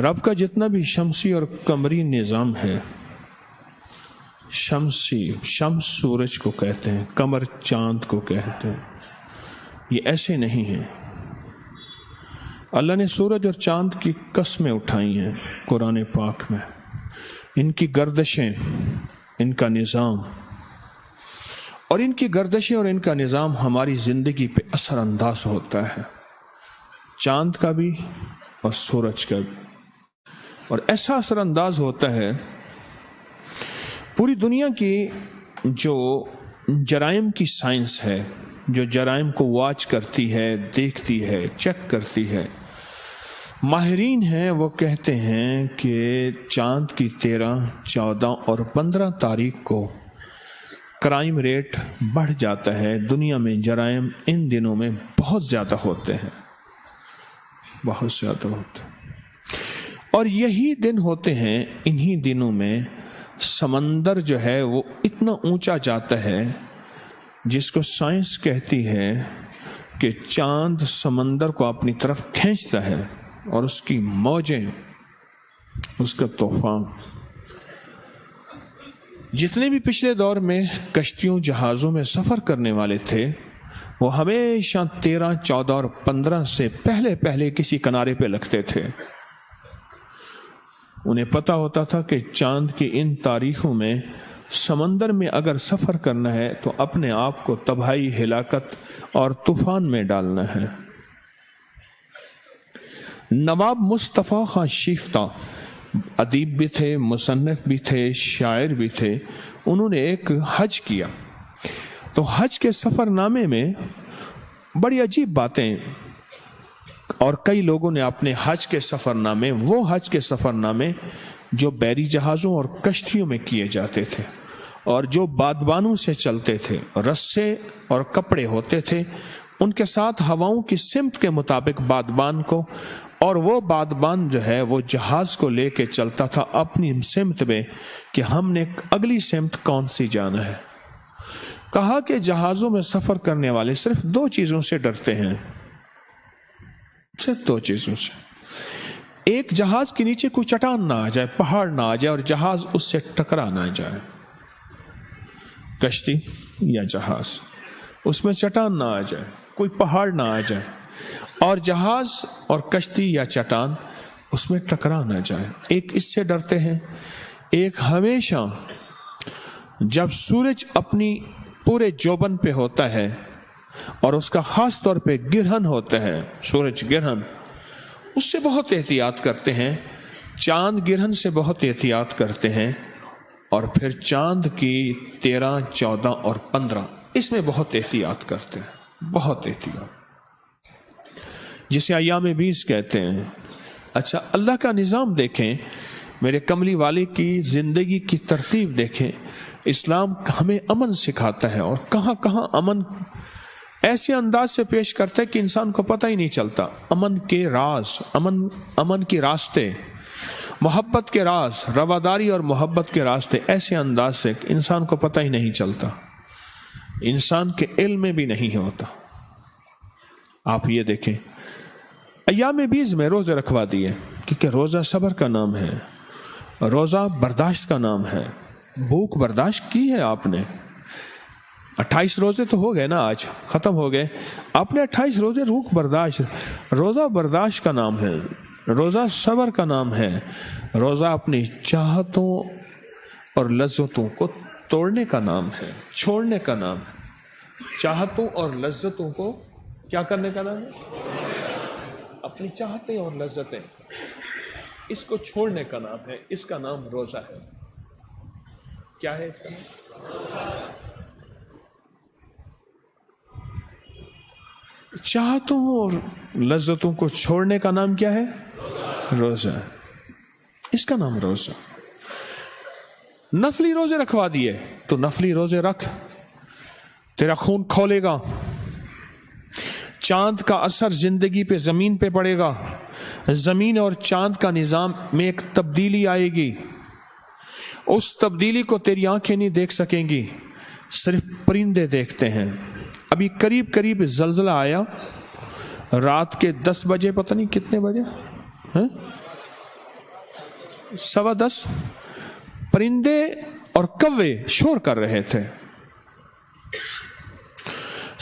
رب کا جتنا بھی شمسی اور قمری نظام ہے، شمس سورج کو کہتے ہیں، قمر چاند کو کہتے ہیں، یہ ایسے نہیں ہیں۔ اللہ نے سورج اور چاند کی قسمیں اٹھائی ہیں قرآن پاک میں، ان کی گردشیں، ان کا نظام، اور ان کی گردشیں اور ان کا نظام ہماری زندگی پہ اثر انداز ہوتا ہے، چاند کا بھی اور سورج کا بھی، اور ایسا اثر انداز ہوتا ہے پوری دنیا کی جو جرائم کی سائنس ہے، جو جرائم کو واچ کرتی ہے، دیکھتی ہے، چیک کرتی ہے، ماہرین ہیں وہ کہتے ہیں کہ چاند کی 13، 14 اور 15 تاریخ کو کرائم ریٹ بڑھ جاتا ہے، دنیا میں جرائم ان دنوں میں بہت زیادہ ہوتے ہیں، بہت زیادہ ہوتے ہیں۔ اور یہی دن ہوتے ہیں، انہی دنوں میں سمندر جو ہے وہ اتنا اونچا جاتا ہے جس کو سائنس کہتی ہے کہ چاند سمندر کو اپنی طرف کھینچتا ہے، اور اس کی موجیں، اس کا طوفان، جتنے بھی پچھلے دور میں کشتیوں جہازوں میں سفر کرنے والے تھے وہ ہمیشہ 13، 14 اور 15 سے پہلے کسی کنارے پہ لگتے تھے۔ انہیں پتہ ہوتا تھا کہ چاند کی ان تاریخوں میں سمندر میں اگر سفر کرنا ہے تو اپنے آپ کو تباہی، ہلاکت اور طوفان میں ڈالنا ہے۔ نواب مصطفیٰ خان شیفتہ ادیب بھی تھے، مصنف بھی تھے، شاعر بھی تھے، انہوں نے ایک حج کیا، تو حج کے سفر نامے میں بڑی عجیب باتیں، اور کئی لوگوں نے اپنے حج کے سفر نامے، وہ حج کے سفر نامے جو بحری جہازوں اور کشتیوں میں کیے جاتے تھے اور جو بادبانوں سے چلتے تھے، رسے اور کپڑے ہوتے تھے، ان کے ساتھ ہواؤں کی سمت کے مطابق بادبان کو، اور وہ بادبان جو ہے وہ جہاز کو لے کے چلتا تھا اپنی سمت میں کہ ہم نے اگلی سمت کون سی جانا ہے۔ کہا کہ جہازوں میں سفر کرنے والے صرف 2 چیزوں سے ڈرتے ہیں، صرف 2 چیزوں سے۔ ایک، جہاز کے نیچے کوئی چٹان نہ آ جائے، پہاڑ نہ آ جائے اور جہاز اس سے ٹکرا نہ جائے، کشتی یا جہاز، اس میں چٹان نہ آ جائے، کوئی پہاڑ نہ آ جائے، اور جہاز اور کشتی یا چٹان اس میں ٹکرا نہ جائے۔ ایک اس سے ڈرتے ہیں۔ ایک، ہمیشہ جب سورج اپنی پورے جوبن پہ ہوتا ہے اور اس کا خاص طور پہ گرہن ہوتا ہے، سورج گرہن، اس سے بہت احتیاط کرتے ہیں، چاند گرہن سے بہت احتیاط کرتے ہیں، اور پھر چاند کی 13، 14 اور 15 اس میں بہت احتیاط کرتے ہیں، بہت احتیاط، جسے ایام 20 کہتے ہیں۔ اچھا، اللہ کا نظام دیکھیں، میرے کملی والے کی زندگی کی ترتیب دیکھیں، اسلام ہمیں امن سکھاتا ہے، اور کہاں کہاں امن ایسے انداز سے پیش کرتا ہے کہ انسان کو پتہ ہی نہیں چلتا۔ امن کے راز، امن کے راستے، محبت کے راز، رواداری اور محبت کے راستے ایسے انداز سے کہ انسان کو پتہ ہی نہیں چلتا، انسان کے علم میں بھی نہیں ہوتا۔ آپ یہ دیکھیں، ایام 20 میں روزے رکھوا دیے، کیونکہ روزہ صبر کا نام ہے، روزہ برداشت کا نام ہے۔ بھوک برداشت کی ہے آپ نے، 28 روزے تو ہو گئے نا، آج ختم ہو گئے، آپ نے 28 روزے بھوک برداشت، روزہ برداشت کا نام ہے، روزہ صبر کا نام ہے، روزہ اپنی چاہتوں اور لذتوں کو توڑنے کا نام ہے، چھوڑنے کا نام ہے۔ چاہتوں اور لذتوں کو کیا کرنے کا نام ہے؟ اپنی چاہتیں اور لذتیں، اس کو چھوڑنے کا نام ہے، اس کا نام روزہ ہے۔ کیا ہے اس کا نام؟ چاہتوں اور لذتوں کو چھوڑنے کا نام کیا ہے؟ روزہ، اس کا نام روزہ۔ نفلی روزے رکھوا دیے تو نفلی روزے رکھ، تیرا خون کھولے گا، چاند کا اثر زندگی پہ، زمین پہ پڑے گا، زمین اور چاند کا نظام میں ایک تبدیلی آئے گی، اس تبدیلی کو تیری آنکھیں نہیں دیکھ سکیں گی، صرف پرندے دیکھتے ہیں۔ ابھی قریب زلزلہ آیا رات کے 10 بجے، پتہ نہیں کتنے بجے، 10:15 پرندے اور کوے شور کر رہے تھے.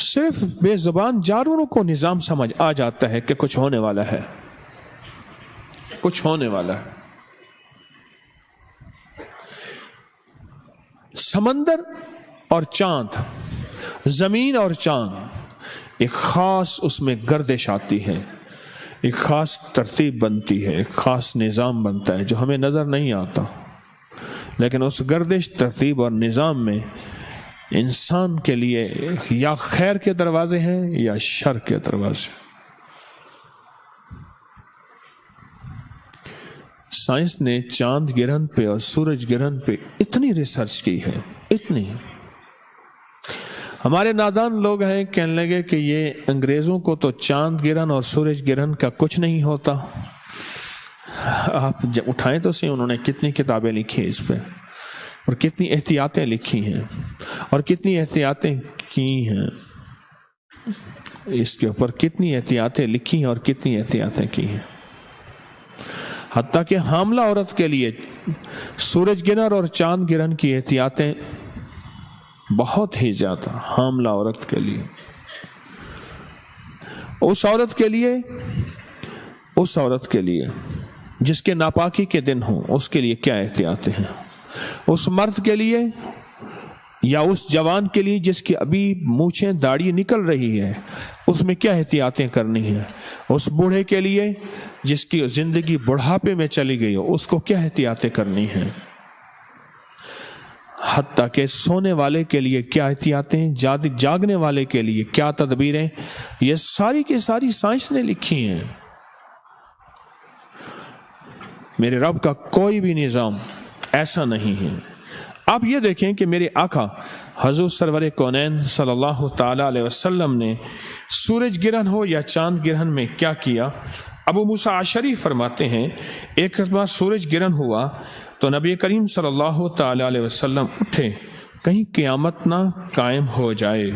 صرف بے زبان جانوروں کو نظام سمجھ آ جاتا ہے کہ کچھ ہونے والا ہے، کچھ ہونے والا ہے. سمندر اور چاند، زمین اور چاند، ایک خاص اس میں گردش آتی ہے، ایک خاص ترتیب بنتی ہے، ایک خاص نظام بنتا ہے جو ہمیں نظر نہیں آتا. لیکن اس گردش، ترتیب اور نظام میں انسان کے لیے یا خیر کے دروازے ہیں یا شر کے دروازے. سائنس نے چاند گرہن پہ اور سورج گرہن پہ اتنی ریسرچ کی ہے، اتنی. ہمارے نادان لوگ ہیں کہنے لگے کہ یہ انگریزوں کو تو چاند گرہن اور سورج گرہن کا کچھ نہیں ہوتا. آپ جب اٹھائیں تو صحیح، انہوں نے کتنی کتابیں لکھی ہیں اس پہ، اور کتنی احتیاطیں لکھی ہیں، اور کتنی احتیاطیں کی ہیں اس کے اوپر، کتنی احتیاطیں لکھی ہیں اور کتنی احتیاطیں کی ہیں. حتیٰ کہ حاملہ عورت کے لیے سورج گرہن اور چاند گرہن کی احتیاطیں بہت ہی زیادہ. حاملہ عورت کے لیے، اس عورت کے لیے جس کے ناپاکی کے دن ہوں، اس کے لیے کیا احتیاطیں ہیں. اس مرد کے لیے یا اس جوان کے لیے جس کی ابھی مونچھیں داڑھی نکل رہی ہے، اس میں کیا احتیاطیں کرنی ہیں. اس بوڑھے کے لیے جس کی زندگی بڑھاپے میں چلی گئی ہو، اس کو کیا احتیاطیں کرنی ہیں. حتیٰ کہ سونے والے کے لیے کیا احتیاطیں، جاگنے والے کے لیے کیا تدبیریں، یہ ساری کی ساری سائنس نے لکھی ہیں. میرے رب کا کوئی بھی نظام ایسا نہیں ہے. آپ یہ دیکھیں کہ میرے آقا حضور سرور کونین صلی اللہ تعالی علیہ وسلم نے سورج گرہن ہو یا چاند گرہن میں کیا کیا. ابو موسیٰ اشعری فرماتے ہیں ایک مرتبہ سورج گرہن ہوا تو نبی کریم صلی اللہ تعالی علیہ وسلم اٹھے کہیں قیامت نہ قائم ہو جائے،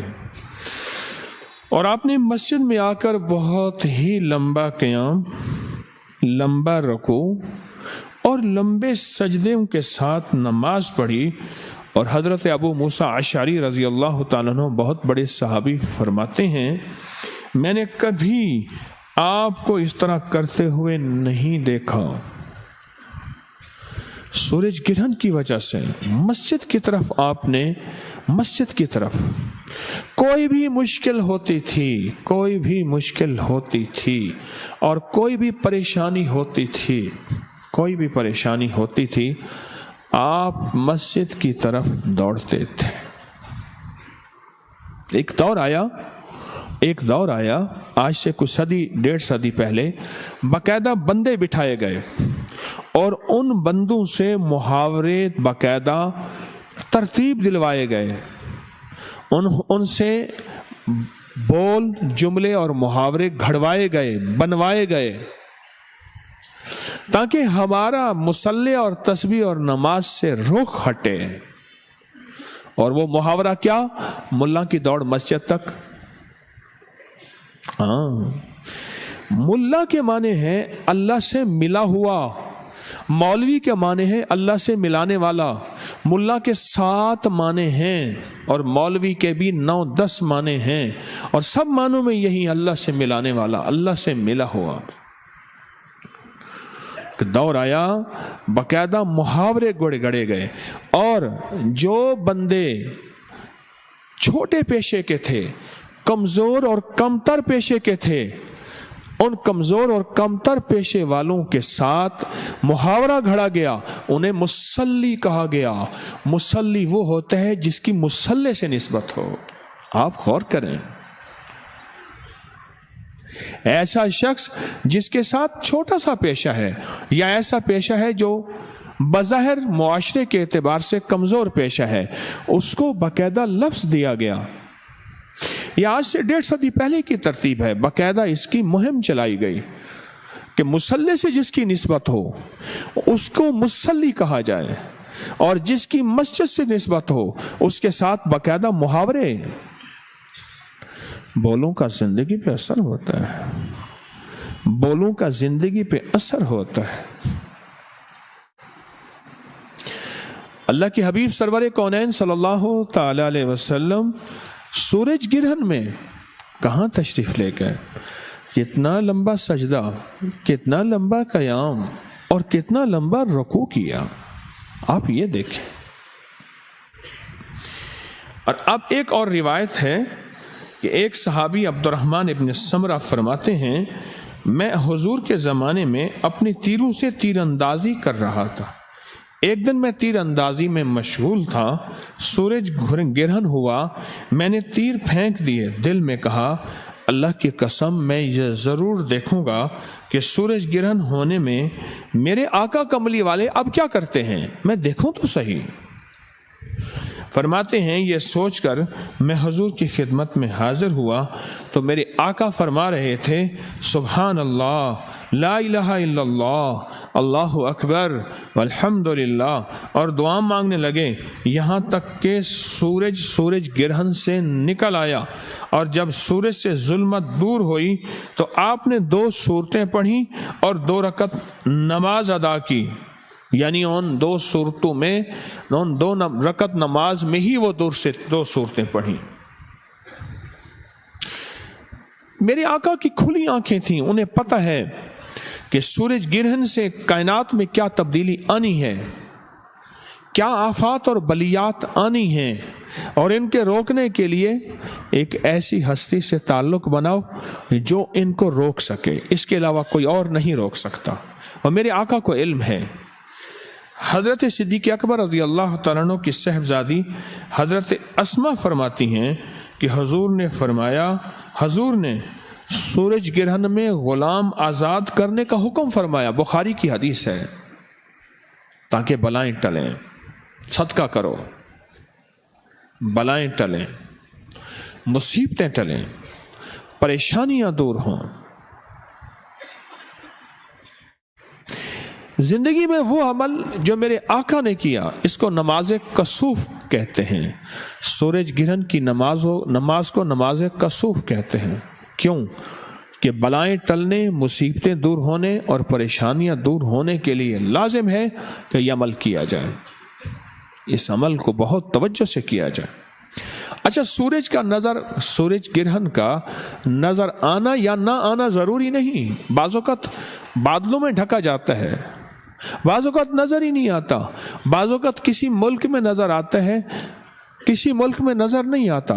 اور آپ نے مسجد میں آ کر بہت ہی لمبا قیام، لمبا رکوع اور لمبے سجدوں کے ساتھ نماز پڑھی. اور حضرت ابو موسیٰ اشعری رضی اللہ تعالیٰ عنہ بہت بڑے صحابی فرماتے ہیں میں نے کبھی آپ کو اس طرح کرتے ہوئے نہیں دیکھا. سورج گرہن کی وجہ سے مسجد کی طرف آپ نے، مسجد کی طرف کوئی بھی مشکل ہوتی تھی، کوئی بھی مشکل ہوتی تھی اور کوئی بھی پریشانی ہوتی تھی، کوئی بھی پریشانی ہوتی تھی، آپ مسجد کی طرف دوڑتے تھے. ایک دور آیا آج سے کچھ صدی، 1.5 صدی پہلے، باقاعدہ بندے بٹھائے گئے اور ان بندوں سے محاورے باقاعدہ ترتیب دلوائے گئے، ان سے بول، جملے اور محاورے گھڑوائے گئے، بنوائے گئے، تاکہ ہمارا مصلی اور تسبیح اور نماز سے رخ ہٹے. اور وہ محاورہ کیا؟ ملا کی دوڑ مسجد تک. ملا کے معنی ہے اللہ سے ملا ہوا، مولوی کے معنی ہے اللہ سے ملانے والا. ملا کے 7 معنی ہیں اور مولوی کے بھی 9-10 معنی ہیں، اور سب معنوں میں یہی اللہ سے ملانے والا، اللہ سے ملا ہوا. دور آیا باقاعدہ محاورے گڑے گئے، اور جو بندے چھوٹے پیشے کے تھے، کمزور اور کمتر پیشے کے تھے، ان کمزور اور کمتر پیشے والوں کے ساتھ محاورہ گھڑا گیا، انہیں مصلی کہا گیا. مصلی وہ ہوتا ہے جس کی مصلی سے نسبت ہو. آپ غور کریں، ایسا شخص جس کے ساتھ چھوٹا سا پیشہ ہے، یا ایسا پیشہ ہے جو بظاہر معاشرے کے اعتبار سے کمزور پیشہ ہے، اس کو باقاعدہ لفظ دیا گیا. یہ آج سے 1.5 صدی پہلے کی ترتیب ہے. باقاعدہ اس کی مہم چلائی گئی کہ مصلی سے جس کی نسبت ہو اس کو مصلی کہا جائے، اور جس کی مسجد سے نسبت ہو اس کے ساتھ باقاعدہ محاورے. بولوں کا زندگی پہ اثر ہوتا ہے، بولوں کا زندگی پہ اثر ہوتا ہے. اللہ کے حبیب سرور کونین صلی اللہ تعالی علیہ وسلم سورج گرہن میں کہاں تشریف لے گئے؟ کتنا لمبا سجدہ، کتنا لمبا قیام اور کتنا لمبا رکوع کیا، آپ یہ دیکھیں۔ اور اب ایک اور روایت ہے کہ ایک صحابی عبد الرحمن ابن سمرہ فرماتے ہیں میں حضور کے زمانے میں اپنی تیروں سے تیر اندازی کر رہا تھا۔ ایک دن میں تیر اندازی میں مشغول تھا، سورج گرہن ہوا، میں نے تیر پھینک دیے، دل میں کہا اللہ کی قسم میں یہ ضرور دیکھوں گا کہ سورج گرہن ہونے میں میرے آقا کملی والے اب کیا کرتے ہیں، میں دیکھوں تو صحیح۔ فرماتے ہیں یہ سوچ کر میں حضور کی خدمت میں حاضر ہوا تو میرے آقا فرما رہے تھے سبحان اللہ، لا الہ الا اللہ، اللہ اکبر والحمد للہ، اور دعا مانگنے لگے یہاں تک کہ سورج گرہن سے نکل آیا، اور جب سورج سے ظلمت دور ہوئی تو آپ نے 2 سورتیں پڑھی اور 2 رکعت نماز ادا کی، یعنی ان 2 صورتوں میں، ان 2 رکعت نماز میں ہی وہ 2 صورتیں پڑھیں۔ میرے آقا کی کھلی آنکھیں تھیں، انہیں پتہ ہے کہ سورج گرہن سے کائنات میں کیا تبدیلی آنی ہے، کیا آفات اور بلیات آنی ہیں، اور ان کے روکنے کے لیے ایک ایسی ہستی سے تعلق بناؤ جو ان کو روک سکے، اس کے علاوہ کوئی اور نہیں روک سکتا۔ اور میرے آقا کو علم ہے۔ حضرت صدیق اکبر رضی اللہ تعالیٰ عنہ کی صاحبزادی حضرت اسماء فرماتی ہیں کہ حضور نے فرمایا، حضور نے سورج گرہن میں غلام آزاد کرنے کا حکم فرمایا، بخاری کی حدیث ہے، تاکہ بلائیں ٹلیں، صدقہ کرو، بلائیں ٹلیں، مصیبتیں ٹلیں، پریشانیاں دور ہوں۔ زندگی میں وہ عمل جو میرے آقا نے کیا، اس کو نماز کسوف کہتے ہیں۔ سورج گرہن کی نماز کو نماز کسوف کہتے ہیں۔ کیوں؟ کہ بلائیں ٹلنے، مصیبتیں دور ہونے اور پریشانیاں دور ہونے کے لیے لازم ہے کہ یہ عمل کیا جائے، اس عمل کو بہت توجہ سے کیا جائے۔ اچھا، سورج گرہن کا نظر آنا یا نہ آنا ضروری نہیں، بعض اوقات بادلوں میں ڈھکا جاتا ہے، بعض اوقات نظر ہی نہیں آتا، بعض اوقات کسی ملک میں نظر آتا ہے، کسی ملک میں نظر نہیں آتا۔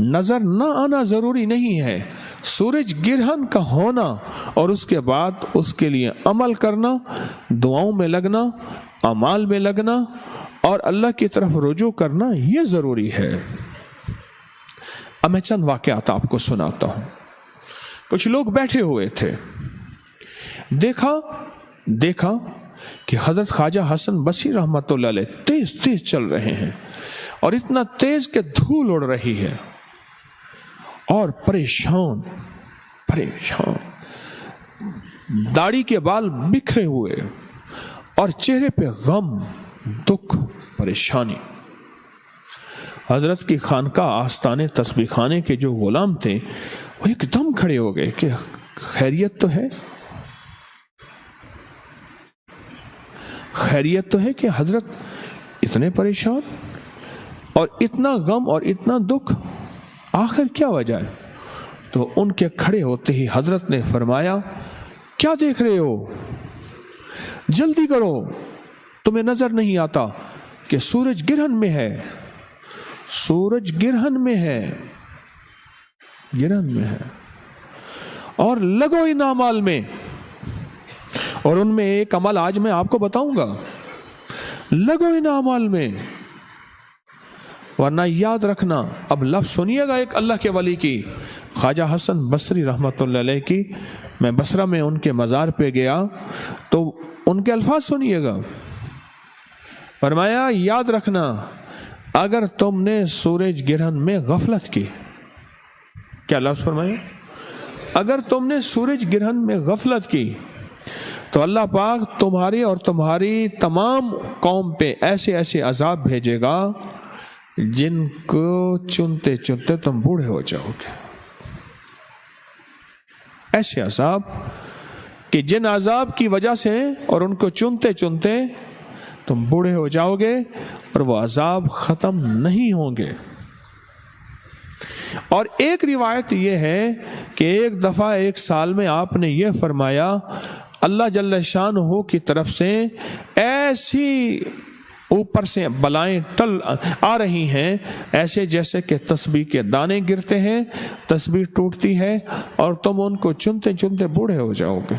نظر نہ آنا ضروری نہیں ہے، سورج گرہن کا ہونا اور اس کے بعد اس کے لیے عمل کرنا، دعاؤں میں لگنا، اعمال میں لگنا اور اللہ کی طرف رجوع کرنا، یہ ضروری ہے۔ اب میں چند واقعات آپ کو سناتا ہوں۔ کچھ لوگ بیٹھے ہوئے تھے، دیکھا کہ حضرت خواجہ حسن بصری رحمۃ اللہ علیہ تیز تیز چل رہے ہیں، اور اتنا تیز کہ دھول اڑ رہی ہے، اور پریشان داڑھی کے بال بکھرے ہوئے، اور چہرے پہ غم، دکھ، پریشانی۔ حضرت کی خانقاہ آستانے تسبیح خانے کے جو غلام تھے وہ ایک دم کھڑے ہو گئے کہ خیریت تو ہے، خیریت تو ہے کہ حضرت اتنے پریشان اور اتنا غم اور اتنا دکھ، آخر کیا وجہ ہے؟ تو ان کے کھڑے ہوتے ہی حضرت نے فرمایا کیا دیکھ رہے ہو، جلدی کرو، تمہیں نظر نہیں آتا کہ سورج گرہن میں ہے، سورج گرہن میں ہے، گرہن میں ہے، اور لگو ان اعمال میں۔ اور ان میں ایک عمل آج میں آپ کو بتاؤں گا، لگو ان اعمال میں، ورنہ یاد رکھنا۔ اب لفظ سنیے گا ایک اللہ کے ولی کی، خواجہ حسن بصری رحمۃ اللہ علیہ کی، میں بصرہ میں ان کے مزار پہ گیا تو ان کے الفاظ سنیے گا۔ فرمایا یاد رکھنا اگر تم نے سورج گرہن میں غفلت کی، کیا لفظ فرمایا؟ اگر تم نے سورج گرہن میں غفلت کی تو اللہ پاک تمہاری اور تمہاری تمام قوم پہ ایسے ایسے عذاب بھیجے گا جن کو چنتے چنتے تم بوڑھے ہو جاؤ گے۔ ایسے عذاب کہ جن عذاب کی وجہ سے اور ان کو چنتے چنتے تم بوڑھے ہو جاؤ گے اور وہ عذاب ختم نہیں ہوں گے۔ اور ایک روایت یہ ہے کہ ایک دفعہ ایک سال میں آپ نے یہ فرمایا اللہ جل شانہ کی طرف سے ایسی اوپر سے بلائیں ٹل آ رہی ہیں، ایسے جیسے کہ تسبیح کے دانے گرتے ہیں، تسبیح ٹوٹتی ہے اور تم ان کو چنتے چنتے بوڑھے ہو جاؤ گے۔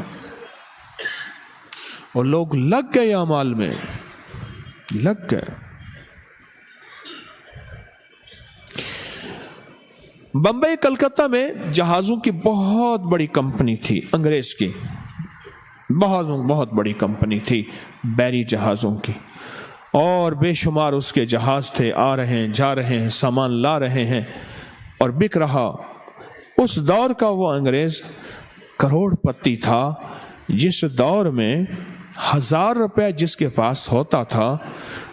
اور لوگ لگ گئے اعمال میں، لگ گئے۔ بمبئی کلکتہ میں جہازوں کی بہت بڑی کمپنی تھی، انگریز کی بہت بڑی کمپنی تھی، بحری جہازوں کی، اور بے شمار اس کے جہاز تھے، آ رہے ہیں جا رہے ہیں، سامان لا رہے ہیں اور بک رہا۔ اس دور کا وہ انگریز کروڑ پتی تھا، جس دور میں 1000 روپے جس کے پاس ہوتا تھا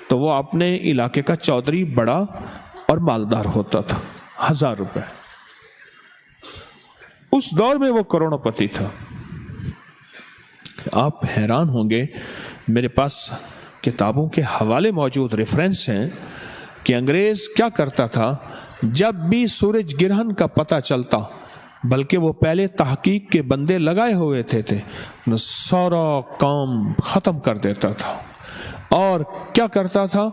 تو وہ اپنے علاقے کا چودھری بڑا اور مالدار ہوتا تھا۔ 1000 روپے اس دور میں وہ کروڑوں پتی تھا۔ آپ حیران ہوں گے، میرے پاس کتابوں کے حوالے موجود، ریفرنس ہیں کہ انگریز کیا کرتا تھا جب بھی سورج گرہن کا پتہ چلتا، بلکہ وہ پہلے تحقیق کے بندے لگائے ہوئے تھے سارا کام ختم کر دیتا تھا، اور کیا کرتا تھا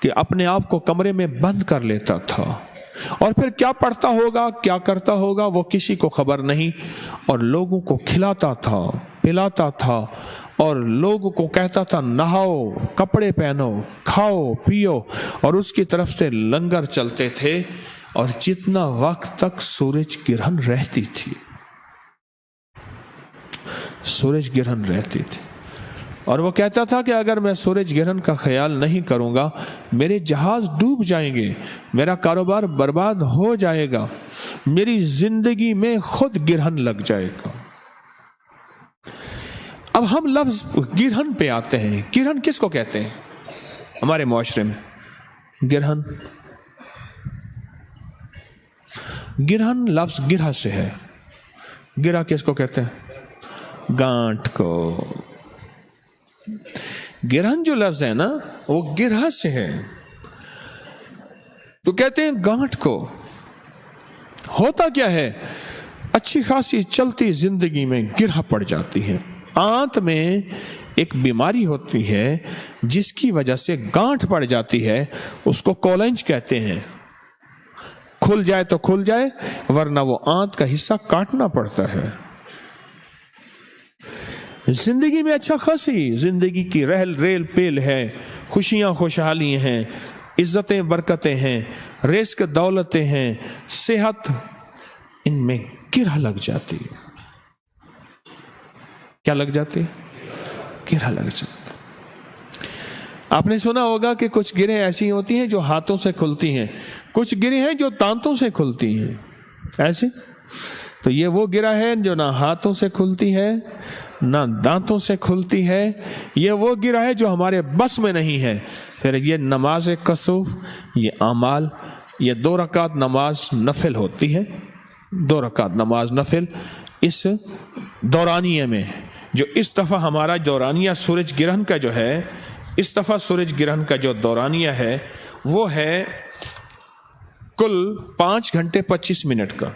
کہ اپنے آپ کو کمرے میں بند کر لیتا تھا، اور پھر کیا پڑھتا ہوگا کیا کرتا ہوگا وہ کسی کو خبر نہیں، اور لوگوں کو کھلاتا تھا پلاتا تھا اور لوگوں کو کہتا تھا نہاؤ، کپڑے پہنو، کھاؤ پیو، اور اس کی طرف سے لنگر چلتے تھے، اور جتنا وقت تک سورج گرہن رہتی تھی، سورج گرہن رہتی تھی، اور وہ کہتا تھا کہ اگر میں سورج گرہن کا خیال نہیں کروں گا میرے جہاز ڈوب جائیں گے، میرا کاروبار برباد ہو جائے گا، میری زندگی میں خود گرہن لگ جائے گا۔ اب ہم لفظ گرہن پہ آتے ہیں۔ گرہن کس کو کہتے ہیں ہمارے معاشرے میں؟ گرہن لفظ گرہ سے ہے۔ گرہ کس کو کہتے ہیں؟ گانٹھ کو۔ گرہن جو لفظ ہے نا وہ گرہ سے ہے، تو کہتے ہیں گانٹھ کو۔ ہوتا کیا ہے، اچھی خاصی چلتی زندگی میں گرہ پڑ جاتی ہے۔ آنت میں ایک بیماری ہوتی ہے جس کی وجہ سے گانٹھ پڑ جاتی ہے، اس کو کولنج کہتے ہیں۔ کھل جائے تو کھل جائے، ورنہ وہ آنت کا حصہ کاٹنا پڑتا ہے۔ زندگی میں اچھا خاصی زندگی کی رہل ریل پیل ہے، خوشیاں خوشحالی ہیں، عزتیں برکتیں ہیں، رزق دولتیں ہیں، صحت، ان میں گرہ لگ جاتی ہے۔ کیا لگ جاتی ہے؟ گرہ لگ جاتی ہے۔ آپ نے سنا ہوگا کہ کچھ گرہیں ایسی ہوتی ہیں جو ہاتھوں سے کھلتی ہیں، کچھ گرہیں ہیں جو دانتوں سے کھلتی ہیں، ایسے تو یہ وہ گرہ ہے جو نہ ہاتھوں سے کھلتی ہے نہ دانتوں سے کھلتی ہے، یہ وہ گرہ ہے جو ہمارے بس میں نہیں ہے۔ پھر یہ نماز کسوف، یہ اعمال، یہ 2 رکعت نماز نفل ہوتی ہے، 2 رکعت نماز نفل اس دورانیے میں، جو اس دفعہ ہمارا دورانیہ سورج گرہن کا جو ہے، اس دفعہ سورج گرہن کا جو دورانیہ ہے وہ ہے کل 5 گھنٹے 25 منٹ کا۔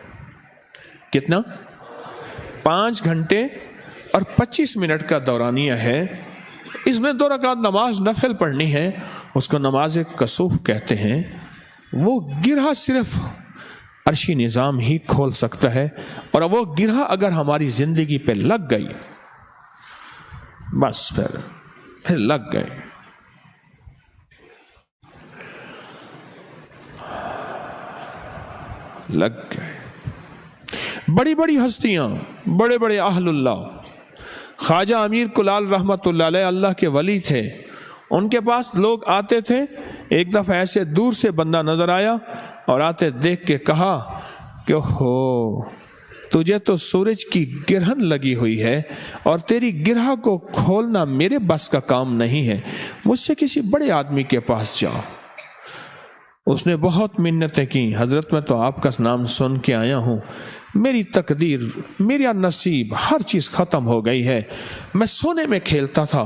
کتنا؟ 5 گھنٹے اور 25 منٹ کا دورانیہ ہے۔ اس میں 2 رکعت نماز نفل پڑھنی ہے، اس کو نماز کسوف کہتے ہیں۔ وہ گرہ صرف عرشی نظام ہی کھول سکتا ہے، اور وہ گرہ اگر ہماری زندگی پہ لگ گئی بس پھر لگ گئے۔ لگ گئے۔ بڑی بڑی ہستیاں، بڑے بڑے اہل اللہ، خواجہ امیر کلال رحمت اللہ علیہ اللہ کے ولی تھے، ان کے پاس لوگ آتے تھے۔ ایک دفعہ ایسے دور سے بندہ نظر آیا اور آتے دیکھ کے کہا کہ ہو تجھے تو سورج کی گرہن لگی ہوئی ہے اور تیری گرہ کو کھولنا میرے بس کا کام نہیں ہے، مجھ سے کسی بڑے آدمی کے پاس جاؤ۔ اس نے بہت منتیں کی، حضرت میں تو آپ کا نام سن کے آیا ہوں، میری تقدیر، میرا نصیب، ہر چیز ختم ہو گئی ہے۔ میں سونے میں کھیلتا تھا،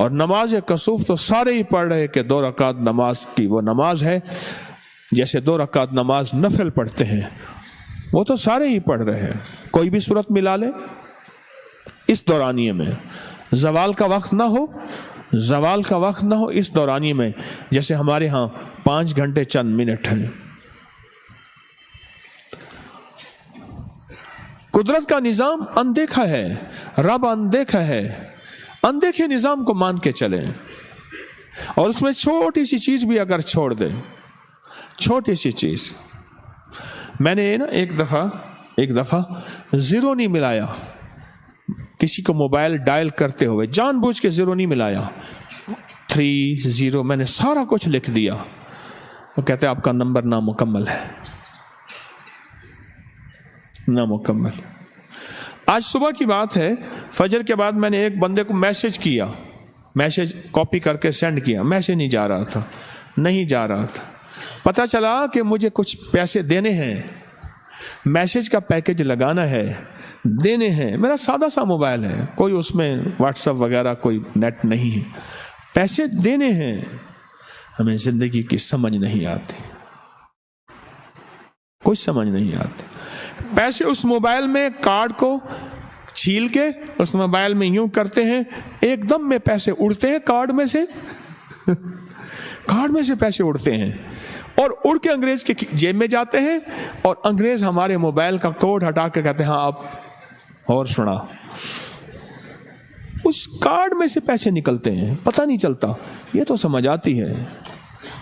اور نماز کسوف تو سارے ہی پڑھ رہے کہ 2 رکعت نماز کی وہ نماز ہے، جیسے 2 رکعت نماز نفل پڑھتے ہیں وہ تو سارے ہی پڑھ رہے ہیں۔ کوئی بھی صورت ملا لے اس دورانیے میں، زوال کا وقت نہ ہو، زوال کا وقت نہ ہو اس دورانیے میں، جیسے ہمارے ہاں 5 گھنٹے چند منٹ ہیں۔ قدرت کا نظام اندیکھا ہے، رب اندیکھا ہے، اندیکھے نظام کو مان کے چلیں، اور اس میں چھوٹی سی چیز بھی اگر چھوڑ دیں، چھوٹی سی چیز، میں نے نا ایک دفعہ زیرو نہیں ملایا، کسی کو موبائل ڈائل کرتے ہوئے جان بوجھ کے زیرو نہیں ملایا، 30 میں نے سارا کچھ لکھ دیا، وہ کہتے ہیں آپ کا نمبر نامکمل ہے، نامکمل۔ آج صبح کی بات ہے، فجر کے بعد میں نے ایک بندے کو میسج کیا، میسج کاپی کر کے سینڈ کیا، میسج نہیں جا رہا تھا، پتہ چلا کہ مجھے کچھ پیسے دینے ہیں، میسج کا پیکج لگانا ہے، دینے ہیں، میرا سادہ سا موبائل ہے، کوئی اس میں واٹس ایپ وغیرہ کوئی نیٹ نہیں ہے، پیسے دینے ہیں۔ ہمیں زندگی کی سمجھ نہیں آتی، کچھ سمجھ نہیں آتی۔ پیسے اس موبائل میں کارڈ کو چھیل کے اس موبائل میں یوں کرتے ہیں، ایک دم میں پیسے اڑتے ہیں کارڈ میں سے پیسے اڑتے ہیں، اور اڑ کے انگریز کے جیب میں جاتے ہیں، اور انگریز ہمارے موبائل کا کوڈ ہٹا کے کہتے ہیں ہاں آپ اور سنا، اس کارڈ میں سے پیسے نکلتے ہیں، پتہ نہیں چلتا، یہ تو سمجھ آتی ہے،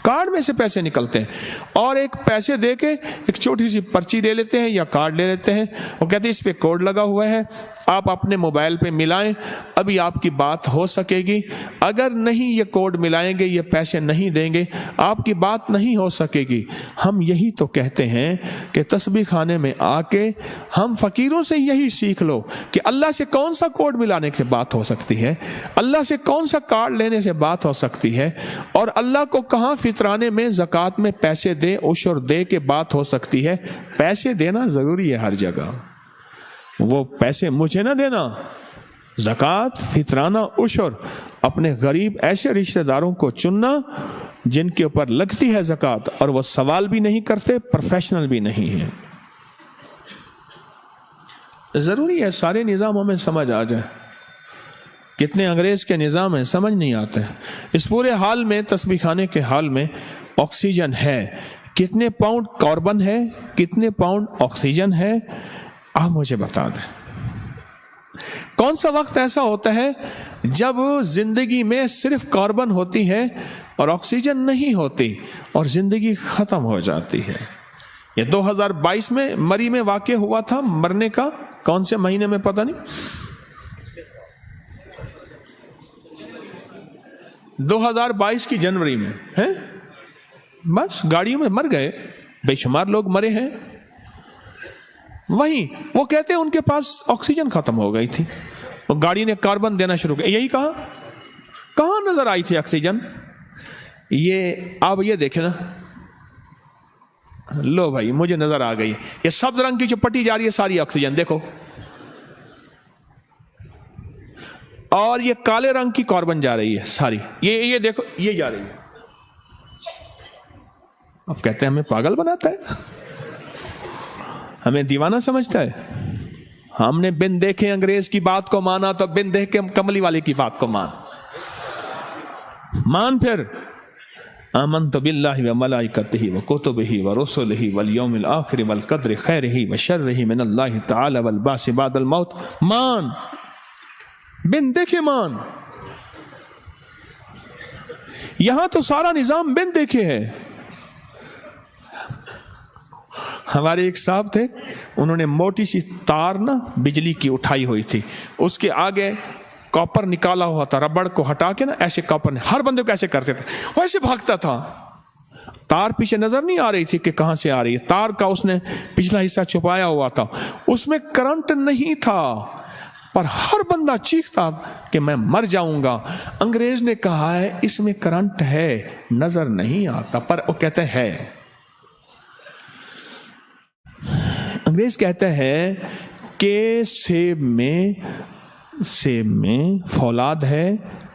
کارڈ میں سے پیسے نکلتے ہیں، اور ایک پیسے دے کے ایک چھوٹی سی پرچی لے لیتے ہیں یا کارڈ لے لیتے ہیں، وہ کہتے ہیں اس پہ کوڈ لگا ہوا ہے، آپ اپنے موبائل پہ ملائیں، ابھی آپ کی بات ہو سکے گی، اگر نہیں یہ کوڈ ملائیں گے، یہ پیسے نہیں دیں گے، آپ کی بات نہیں ہو سکے گی۔ ہم یہی تو کہتے ہیں کہ تسبیح خانے میں آ کے ہم فقیروں سے یہی سیکھ لو کہ اللہ سے کون سا کوڈ ملانے سے بات ہو سکتی ہے، اللہ سے کون سا کارڈ لینے سے بات ہو سکتی ہے، اور اللہ کو کہاں فطرانے میں زکوٰۃ میں پیسے دے، عشر دے کے بات ہو سکتی ہے۔ پیسے دینا ضروری ہے ہر جگہ، وہ پیسے مجھے نہ دینا، زکوٰۃ، فطرانہ، عشر، اپنے غریب ایسے رشتہ داروں کو چننا جن کے اوپر لگتی ہے زکوٰۃ اور وہ سوال بھی نہیں کرتے، پروفیشنل بھی نہیں ہے۔ ضروری ہے سارے نظام ہمیں سمجھ آ جائے، کتنے انگریز کے نظام ہیں سمجھ نہیں آتے۔ اس پورے حال میں، تسبیح خانے کے حال میں آکسیجن ہے، کتنے پاؤنڈ کاربن ہے، کتنے پاؤنڈ آکسیجن ہے، آپ مجھے بتا دیں۔ کون سا وقت ایسا ہوتا ہے جب زندگی میں صرف کاربن ہوتی ہے اور آکسیجن نہیں ہوتی اور زندگی ختم ہو جاتی ہے؟ یہ 2022 میں مری میں واقع ہوا تھا، مرنے کا کون سے مہینے میں پتہ نہیں، 2022 کی جنوری میں ہے، بس گاڑیوں میں مر گئے، بے شمار لوگ مرے ہیں۔ وہیں وہ کہتے ہیں ان کے پاس آکسیجن ختم ہو گئی تھی، وہ گاڑی نے کاربن دینا شروع کیا۔ یہی کہاں نظر آئی تھی آکسیجن؟ یہ آپ یہ دیکھیں نا، لو بھائی مجھے نظر آ گئی، یہ سبز رنگ کی جو پٹی جا رہی ہے ساری آکسیجن، دیکھو، اور یہ کالے رنگ کی کاربن جا رہی ہے ساری، یہ دیکھو، یہ جا رہی ہے۔ اب کہتے ہیں ہمیں پاگل بناتا ہے، ہمیں دیوانہ سمجھتا ہے۔ ہم نے بن دیکھے انگریز کی بات کو مانا تو بن دیکھ کے کملی والے کی بات کو مان پھر آمنت باللہ وملائکتہ وکتبہ ورسلہ والیوم الآخر والقدر خیرہ وشرہ من اللہ تعالی والبعث بعد الموت، مان، بن دیکھے مان۔ یہاں تو سارا نظام بن دیکھے ہے۔ ہمارے ایک صاحب تھے، انہوں نے موٹی سی تار نا بجلی کی اٹھائی ہوئی تھی، اس کے آگے کاپر نکالا ہوا تھا، ربڑ کو ہٹا کے نا ایسے کاپر نے ہر بندے کو ایسے کرتے تھے، وہ ایسے بھاگتا تھا، تار پیچھے نظر نہیں آ رہی تھی کہ کہاں سے آ رہی ہے، تار کا اس نے پچھلا حصہ چھپایا ہوا تھا، اس میں کرنٹ نہیں تھا، پر ہر بندہ چیختا کہ میں مر جاؤں گا۔ انگریز نے کہا ہے اس میں کرنٹ ہے، نظر نہیں آتا، پر وہ کہتے ہے۔ انگریز کہتا ہے کہ سیب میں فولاد ہے،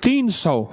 300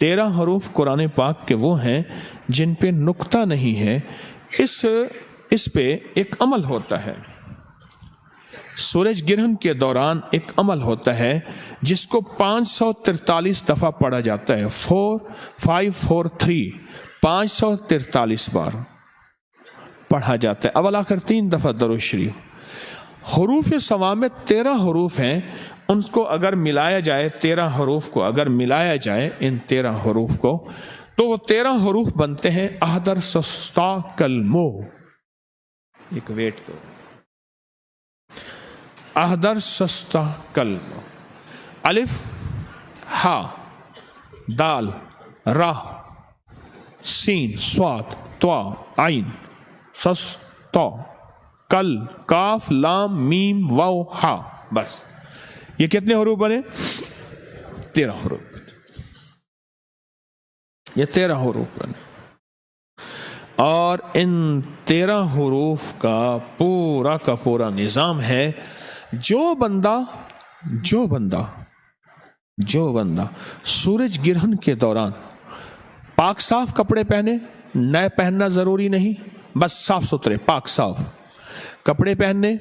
13 حروف قرآن پاک کے وہ ہیں جن پہ نقطہ نہیں ہے، اس پہ ایک عمل ہوتا ہے۔ سورج گرہن کے دوران ایک عمل ہوتا ہے جس کو 543 دفعہ پڑھا جاتا ہے، 4543 543 بار پڑھا جاتا ہے، اول آخر 3 دفعہ درود شریف۔ حروف ثوامت 13 حروف ہیں، ان کو اگر ملایا جائے، 13 حروف کو اگر ملایا جائے، ان 13 حروف کو، تو وہ 13 حروف بنتے ہیں احدر سستا کلمو۔ ایک ویٹ دو، احدر سستا کلمو، الف ہا دال را سین صاد طا عین سس تو کل کاف لام میم واو ہا، بس یہ کتنے حروف بنے؟ 13 حروف، یہ 13 حروف بنے۔ اور ان 13 حروف کا پورا نظام ہے، جو بندہ سورج گرہن کے دوران پاک صاف کپڑے پہنے، نئے پہننا ضروری نہیں، بس صاف ستھرے پاک صاف کپڑے پہننے،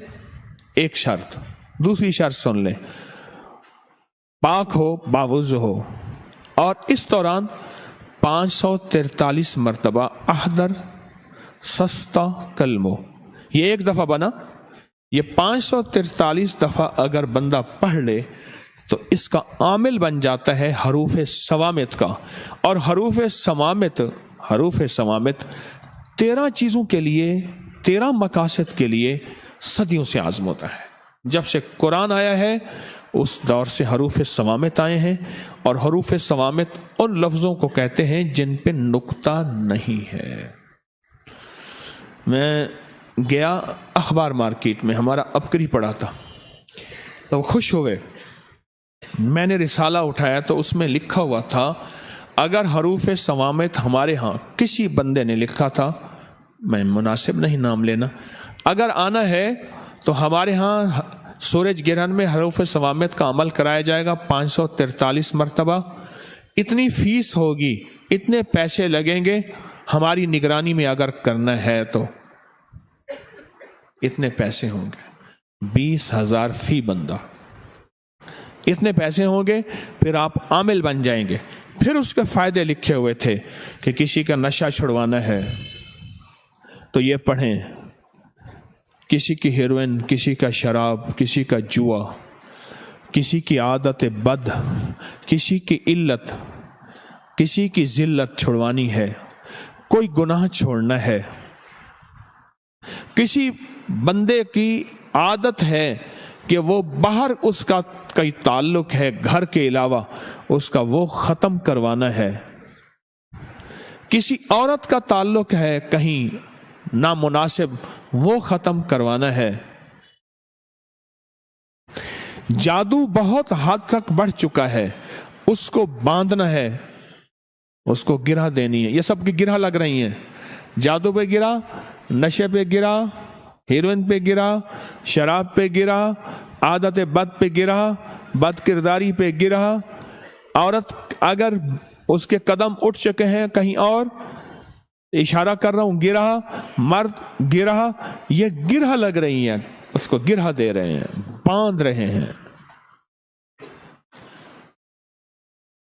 ایک شرط، دوسری شرط سن لیں، پاک ہو، باوضو ہو، اور اس دوران 543 مرتبہ احدر سستا کلمو، یہ ایک دفعہ بنا، یہ 543 دفعہ اگر بندہ پڑھ لے تو اس کا عامل بن جاتا ہے حروف ثوامت کا۔ اور حروف ثوامت 13 چیزوں کے لیے، 13 مقاصد کے لیے صدیوں سے آزموتا ہے۔ جب سے قرآن آیا ہے اس دور سے حروف ثوامت آئے ہیں، اور حروف ثوامت ان لفظوں کو کہتے ہیں جن پہ نقطہ نہیں ہے۔ میں گیا اخبار مارکیٹ میں، ہمارا ابکری پڑا تھا، تو خوش ہوئے، میں نے رسالہ اٹھایا تو اس میں لکھا ہوا تھا، اگر حروف ثوامت ہمارے ہاں کسی بندے نے لکھا تھا، میں مناسب نہیں نام لینا، اگر آنا ہے تو ہمارے ہاں سورج گرہن میں حروف ثوامت کا عمل کرایا جائے گا 543 مرتبہ، اتنی فیس ہوگی، اتنے پیسے لگیں گے، ہماری نگرانی میں اگر کرنا ہے تو اتنے پیسے ہوں گے، 20,000 فی بندہ، اتنے پیسے ہوں گے، پھر آپ عامل بن جائیں گے۔ پھر اس کے فائدے لکھے ہوئے تھے کہ کسی کا نشہ چھڑوانا ہے تو یہ پڑھیں، کسی کی ہیروئن، کسی کا شراب، کسی کا جوا، کسی کی عادت بد، کسی کی علت، کسی کی ذلت چھڑوانی ہے، کوئی گناہ چھوڑنا ہے، کسی بندے کی عادت ہے کہ وہ باہر اس کا کوئی تعلق ہے گھر کے علاوہ، اس کا وہ ختم کروانا ہے، کسی عورت کا تعلق ہے کہیں نامناسب، وہ ختم کروانا ہے، جادو بہت حد تک بڑھ چکا ہے، اس کو باندھنا ہے، اس کو گرہ دینی ہے، یہ سب کی گرہ لگ رہی ہیں، جادو پہ گرا، نشے پہ گرا، ہیروئن پہ گرا، شراب پہ گرا، عادت بد پہ گرا، بد کرداری پہ گرا، عورت اگر اس کے قدم اٹھ چکے ہیں کہیں اور، اشارہ کر رہا ہوں، گرا، مرد گرا، یہ گرہ لگ رہی ہیں، اس کو گرہ دے رہے ہیں، باندھ رہے ہیں۔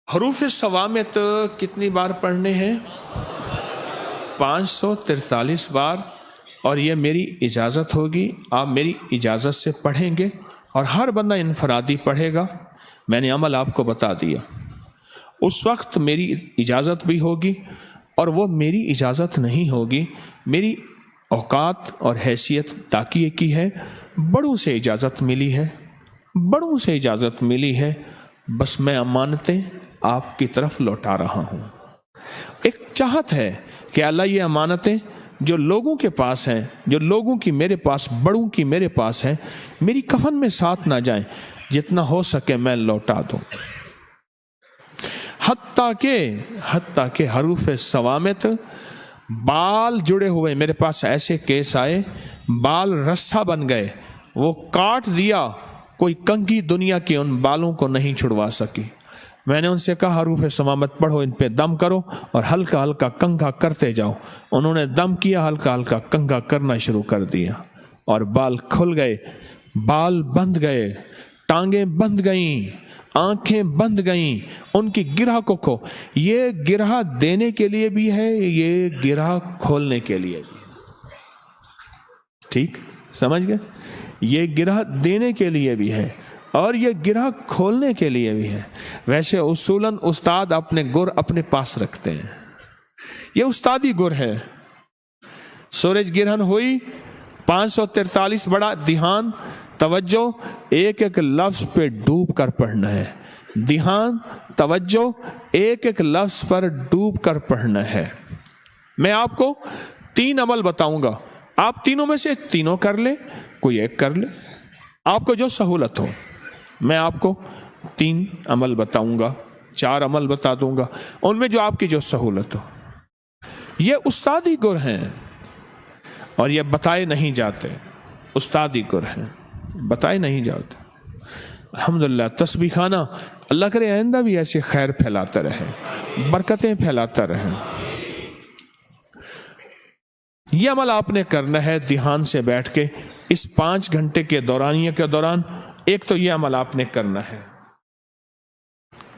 حروف ثوامت کتنی بار پڑھنے ہیں؟ 543 بار، اور یہ میری اجازت ہوگی، آپ میری اجازت سے پڑھیں گے، اور ہر بندہ انفرادی پڑھے گا، میں نے عمل آپ کو بتا دیا، اس وقت میری اجازت بھی ہوگی، اور وہ میری اجازت نہیں ہوگی، میری اوقات اور حیثیت تاکیے کی ہے، بڑوں سے اجازت ملی ہے، بڑوں سے اجازت ملی ہے، بس میں امانتیں آپ کی طرف لوٹا رہا ہوں۔ ایک چاہت ہے کہ اللہ یہ امانتیں جو لوگوں کے پاس ہیں، جو لوگوں کی میرے پاس، بڑوں کی میرے پاس ہیں، میری کفن میں ساتھ نہ جائیں، جتنا ہو سکے میں لوٹا دوں۔ حتیٰ کہ حروف ثوامت بال جڑے ہوئے، میرے پاس ایسے کیس آئے، بال رسا بن گئے، وہ کاٹ دیا، کوئی کنگھی دنیا کی ان بالوں کو نہیں چھڑوا سکی، میں نے ان سے کہا حروف سمامت پڑھو، ان پہ دم کرو اور ہلکا ہلکا کنگھا کرتے جاؤ۔ انہوں نے دم کیا، ہلکا ہلکا کنگھا کرنا شروع کر دیا اور بال کھل گئے، بال بند گئے، ٹانگیں بند گئیں، آنکھیں بند گئیں، ان کی گرہ کو کھو۔ یہ گرہ دینے کے لیے بھی ہے، یہ گرہ کھولنے کے لیے بھی، ٹھیک سمجھ گئے؟ یہ گرہ دینے کے لیے بھی ہے اور یہ گرہ کھولنے کے لیے بھی ہے۔ ویسے اصولاً استاد اپنے گر اپنے پاس رکھتے ہیں، یہ استادی گر ہے۔ سورج گرہن ہوئی، 543 بڑا دھیان، توجہ، ایک ایک لفظ پہ ڈوب کر پڑھنا ہے، دھیان، توجہ، ایک ایک لفظ پر ڈوب کر پڑھنا ہے۔ میں آپ کو 3 عمل بتاؤں گا، آپ تینوں میں سے تینوں کر لیں، کوئی ایک کر لے، آپ کو جو سہولت ہو۔ میں آپ کو 3 عمل بتاؤں گا، 4 عمل بتا دوں گا، ان میں جو آپ کی جو سہولت ہو۔ یہ استادی گر ہیں اور یہ بتائے نہیں جاتے، استادی گر ہیں، بتائے نہیں جاتے۔ الحمدللہ تسبیح خانہ اللہ کرے آئندہ بھی ایسے خیر پھیلاتا رہے، برکتیں پھیلاتا رہے۔ یہ عمل آپ نے کرنا ہے دھیان سے بیٹھ کے اس 5 گھنٹے کے دورانیہ کے دوران۔ ایک تو یہ عمل آپ نے کرنا ہے،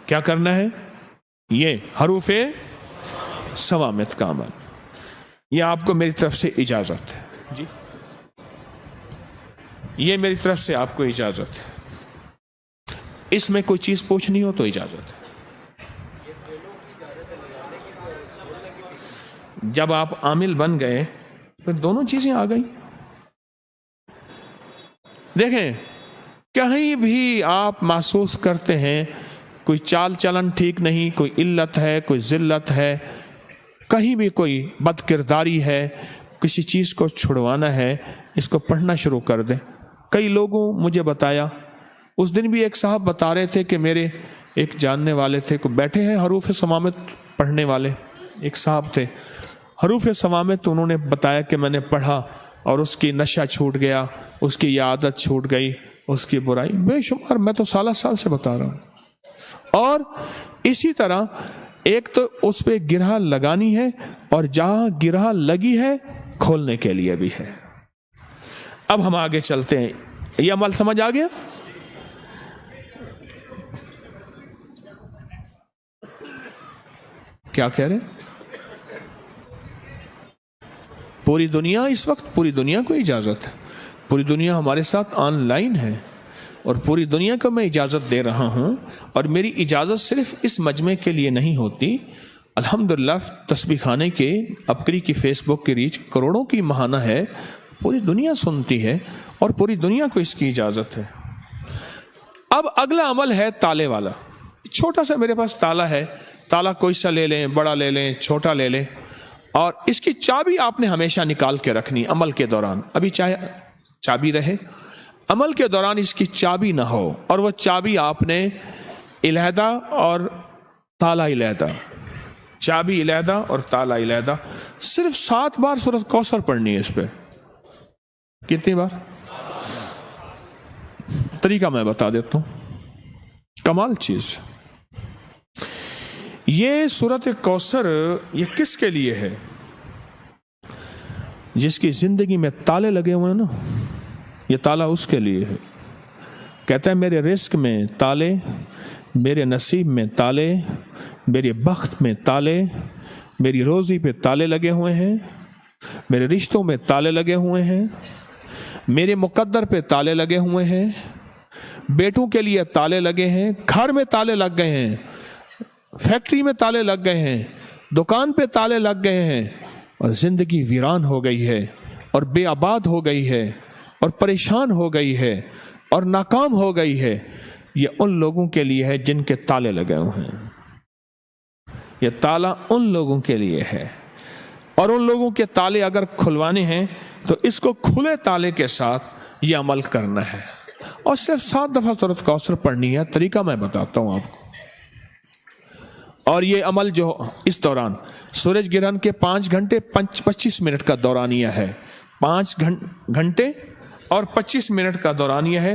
کیا کرنا ہے؟ یہ حروف سوامت کا عمل، یہ آپ کو میری طرف سے اجازت ہے جی، یہ میری طرف سے آپ کو اجازت ہے، اس میں کوئی چیز پوچھنی ہو تو اجازت ہے۔ جب آپ عامل بن گئے پھر دونوں چیزیں آ گئی۔ دیکھیں کہیں بھی آپ محسوس کرتے ہیں کوئی چال چلن ٹھیک نہیں، کوئی علت ہے، کوئی ذلت ہے، کہیں بھی کوئی بد کرداری ہے، کسی چیز کو چھڑوانا ہے، اس کو پڑھنا شروع کر دیں۔ کئی لوگوں مجھے بتایا، اس دن بھی ایک صاحب بتا رہے تھے کہ میرے ایک جاننے والے تھے، کو بیٹھے ہیں حروف سوامت پڑھنے والے، ایک صاحب تھے حروف سوامت، انہوں نے بتایا کہ میں نے پڑھا اور اس کی نشہ چھوٹ گیا، اس کی یہ عادت چھوٹ گئی، اس کی برائی بے شمار، میں تو سالہ سال سے بتا رہا ہوں۔ اور اسی طرح ایک تو اس پہ گرہ لگانی ہے اور جہاں گرہ لگی ہے کھولنے کے لیے بھی ہے۔ اب ہم آگے چلتے ہیں، یہ عمل سمجھ آ گیا؟ کیا کہہ رہے؟ پوری دنیا اس وقت، پوری دنیا کو اجازت ہے، پوری دنیا ہمارے ساتھ آن لائن ہے اور پوری دنیا کو میں اجازت دے رہا ہوں، اور میری اجازت صرف اس مجمع کے لیے نہیں ہوتی۔ الحمدللہ تسبیح خانے کے اپکری کی فیس بک کی ریچ کروڑوں کی ماہانہ ہے، پوری دنیا سنتی ہے اور پوری دنیا کو اس کی اجازت ہے۔ اب اگلا عمل ہے تالے والا۔ چھوٹا سا میرے پاس تالا ہے، تالا کوئی سا لے لیں، بڑا لے لیں، چھوٹا لے لیں، اور اس کی چابی آپ نے ہمیشہ نکال کے رکھنی عمل کے دوران۔ ابھی چاہے چابی رہے، عمل کے دوران اس کی چابی نہ ہو، اور وہ چابی آپ نے علیحدہ اور تالا علیحدہ، چابی علیحدہ اور تالا علیحدہ۔ صرف 7 بار سورۃ کوثر پڑھنی ہے اس پہ۔ کتنی بار؟ طریقہ میں بتا دیتا ہوں، کمال چیز۔ یہ سورۃ کوثر یہ کس کے لیے ہے؟ جس کی زندگی میں تالے لگے ہوئے ہیں نا، یہ تالا اس کے لیے ہے۔ کہتا ہے میرے رزق میں تالے، میرے نصیب میں تالے، میرے بخت میں تالے، میری روزی پہ تالے لگے ہوئے ہیں، میرے رشتوں میں تالے لگے ہوئے ہیں، میرے مقدر پہ تالے لگے ہوئے ہیں، بیٹوں کے لیے تالے لگے ہیں، گھر میں تالے لگ گئے ہیں، فیکٹری میں تالے لگ گئے ہیں، دکان پہ تالے لگ گئے ہیں، اور زندگی ویران ہو گئی ہے اور بے آباد ہو گئی ہے اور پریشان ہو گئی ہے اور ناکام ہو گئی ہے۔ یہ ان لوگوں کے لیے ہے جن کے تالے لگے ہوئے ہیں۔ یہ تالا ان لوگوں کے لیے ہے، اور ان لوگوں کے تالے اگر کھلوانے ہیں تو اس کو کھلے تالے کے ساتھ یہ عمل کرنا ہے، اور صرف 7 دفعہ سورۃ کوثر پڑھنی ہے۔ طریقہ میں بتاتا ہوں آپ کو۔ اور یہ عمل جو اس دوران سورج گرہن کے 5 گھنٹے 25 منٹ کا دورانیہ ہے، 5 گھنٹے اور 25 منٹ کا دورانیہ ہے۔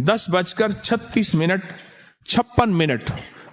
10:36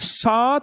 7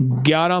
11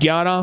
11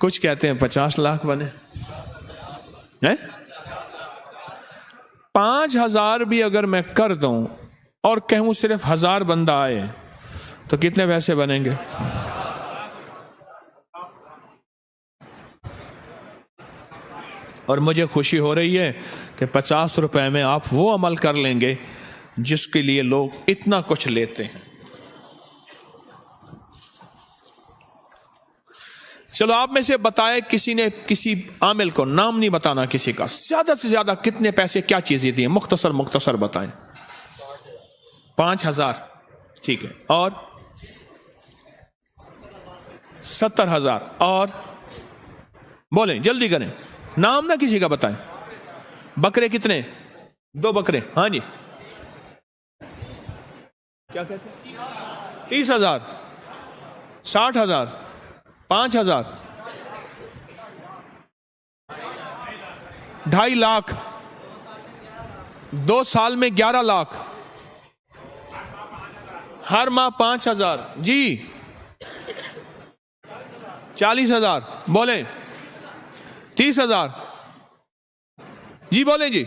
کچھ کہتے ہیں 50 لاکھ بنے. 5,000 بھی اگر میں کر دوں اور کہوں صرف 1,000 بندہ آئے تو کتنے پیسے بنیں گے؟ اور مجھے خوشی ہو رہی ہے کہ 50 روپے میں آپ وہ عمل کر لیں گے جس کے لیے لوگ اتنا کچھ لیتے ہیں. چلو آپ میں سے بتائے کسی نے کسی عامل کو، نام نہیں بتانا کسی کا، زیادہ سے زیادہ کتنے پیسے کیا چیزیں دیے؟ مختصر بتائیں. 5,000 ٹھیک ہے، اور 70,000 اور بولیں جلدی کریں، نام نہ کسی کا بتائیں. بکرے کتنے؟ 2 بکرے. ہاں جی کیا کہتے ہیں؟ 30,000 60,000 5,000 2.5 لاکھ 2 سال میں 11 لاکھ ہر ماہ 5,000 جی 40,000 بولیں 30,000 جی بولیں جی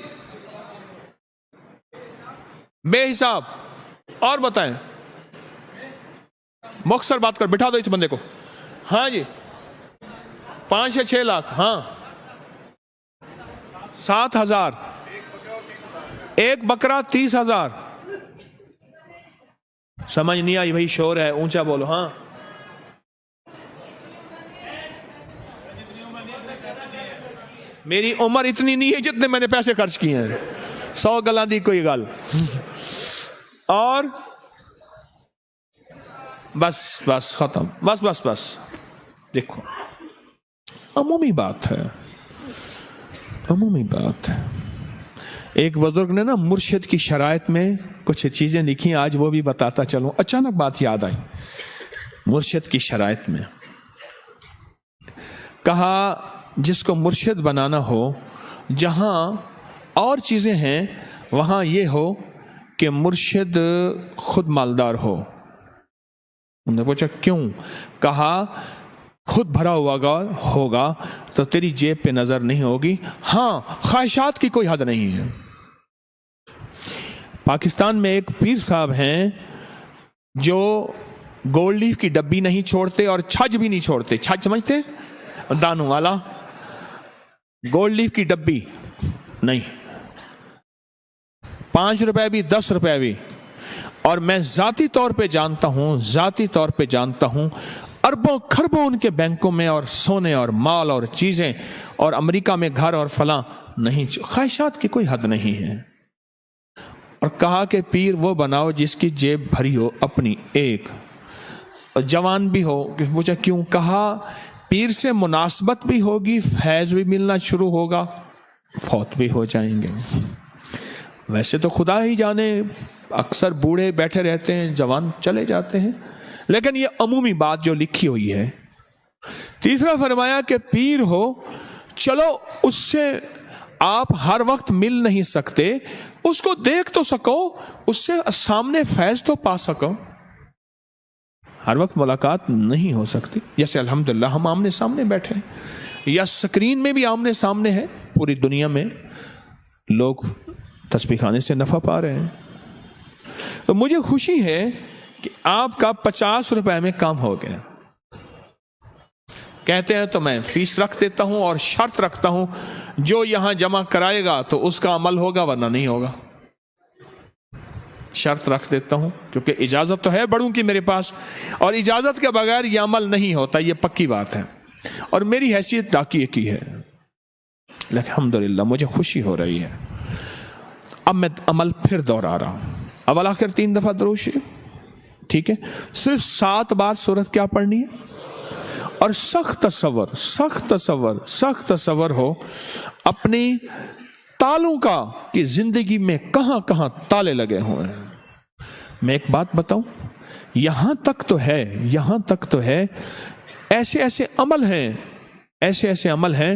بے حساب. اور بتائیں مختصر بات کر بٹھا دو اس بندے کو. ہاں جی 5 یا 6 لاکھ ہاں 7,000 ایک بکرا 30,000. سمجھ نہیں آئی بھائی؟ شور ہے اونچا بولو. ہاں میری عمر اتنی نہیں ہے جتنے میں نے پیسے خرچ کیے ہیں. 100 گلاں دی کوئی گل. اور بس ختم. بس دیکھو عمومی بات ہے. ایک بزرگ نے نا مرشد کی شرائط میں کچھ چیزیں لکھی، آج وہ بھی بتاتا چلوں. اچانک بات یاد آئی. مرشد کی شرائط میں کہا جس کو مرشد بنانا ہو، جہاں اور چیزیں ہیں وہاں یہ ہو کہ مرشد خود مالدار ہو. انہوں نے پوچھا کیوں؟ کہا خود بھرا ہوا ہوگا تو تیری جیب پہ نظر نہیں ہوگی. ہاں خواہشات کی کوئی حد نہیں ہے. پاکستان میں ایک پیر صاحب ہیں جو گولڈ لیف کی ڈبی نہیں چھوڑتے اور چھج بھی نہیں چھوڑتے. چھج سمجھتے؟ دانوں والا. گولڈ لیف کی ڈبی نہیں، 5 روپے بھی 10 روپے بھی. اور میں ذاتی طور پہ جانتا ہوں اربوں خربوں ان کے بینکوں میں اور سونے اور مال اور چیزیں اور امریکہ میں گھر اور فلاں نہیں. خواہشات کی کوئی حد نہیں ہے. اور کہا کہ پیر وہ بناؤ جس کی جیب بھری ہو اپنی، ایک جوان بھی ہو. پوچھا کیوں؟ کہا پیر سے مناسبت بھی ہوگی، فیض بھی ملنا شروع ہوگا، فوت بھی ہو جائیں گے. ویسے تو خدا ہی جانے، اکثر بوڑھے بیٹھے رہتے ہیں، جوان چلے جاتے ہیں، لیکن یہ عمومی بات جو لکھی ہوئی ہے. تیسرا فرمایا کہ پیر ہو، چلو اس سے آپ ہر وقت مل نہیں سکتے، اس کو دیکھ تو سکو، اس سے سامنے فیض تو پا سکو. ہر وقت ملاقات نہیں ہو سکتی، جیسے الحمدللہ ہم آمنے سامنے بیٹھے ہیں، یا سکرین میں بھی آمنے سامنے ہے. پوری دنیا میں لوگ تسبیح خانے سے نفع پا رہے ہیں. تو مجھے خوشی ہے کہ آپ کا 50 روپے میں کام ہو گیا. کہتے ہیں تو میں فیس رکھ دیتا ہوں اور شرط رکھتا ہوں جو یہاں جمع کرائے گا تو اس کا عمل ہوگا ورنہ نہیں ہوگا. شرط رکھ دیتا ہوں کیونکہ اجازت تو ہے بڑوں کی میرے پاس، اور اجازت کے بغیر یہ عمل نہیں ہوتا، یہ پکی بات ہے. اور میری حیثیت ڈاکیے کی ہے، لیکن الحمدللہ مجھے خوشی ہو رہی ہے. اب میں عمل پھر دوہرا رہا ہوں. اول آخر 3 دفعہ درود شریف، ٹھیک ہے؟ صرف 7 بار سورت کیا پڑھنی ہے. اور سخت تصور ہو اپنی تالوں کا کہ زندگی میں کہاں کہاں تالے لگے ہوئے ہیں. میں ایک بات بتاؤں، یہاں تک تو ہے ایسے عمل ہیں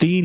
3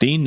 3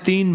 3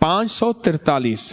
543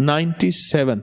97।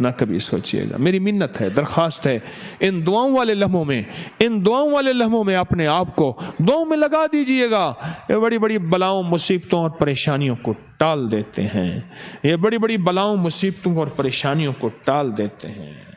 نہ کبھی سوچیے گا. میری منت ہے، درخواست ہے، ان دعاؤں والے لمحوں میں اپنے آپ کو دعاؤں میں لگا دیجئے گا. یہ بڑی بڑی بلاؤں، مصیبتوں اور پریشانیوں کو ٹال دیتے ہیں. یہ بڑی بڑی بلاؤں، مصیبتوں اور پریشانیوں کو ٹال دیتے ہیں.